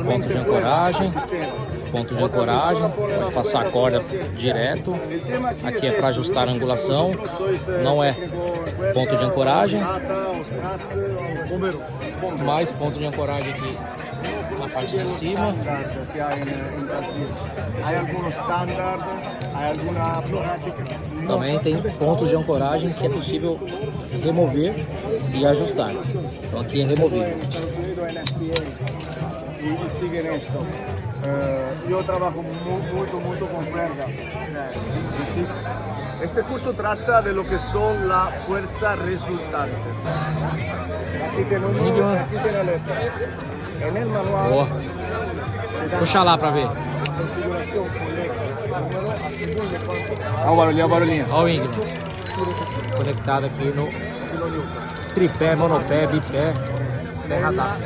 Ponto de ancoragem. Ponto de ancoragem. Pode passar a corda direto. Aqui é para ajustar a angulação. Não é ponto de ancoragem. Mais ponto de ancoragem aqui na parte de cima. Também tem pontos de ancoragem que é possível remover e ajustar. Então aqui é removível. Eu trabalho muito com cuerda. Este curso trata de lo que son la fuerza resultante. Aqui tem o número, aqui tem a letra. En el manual. Boa. Puxa lá para ver. Configuração com letra, número, a segunda quanto. Olha o barulhinho. Olha o Ingrid. Conectado aqui no tripé, monopé, bipé, terra da.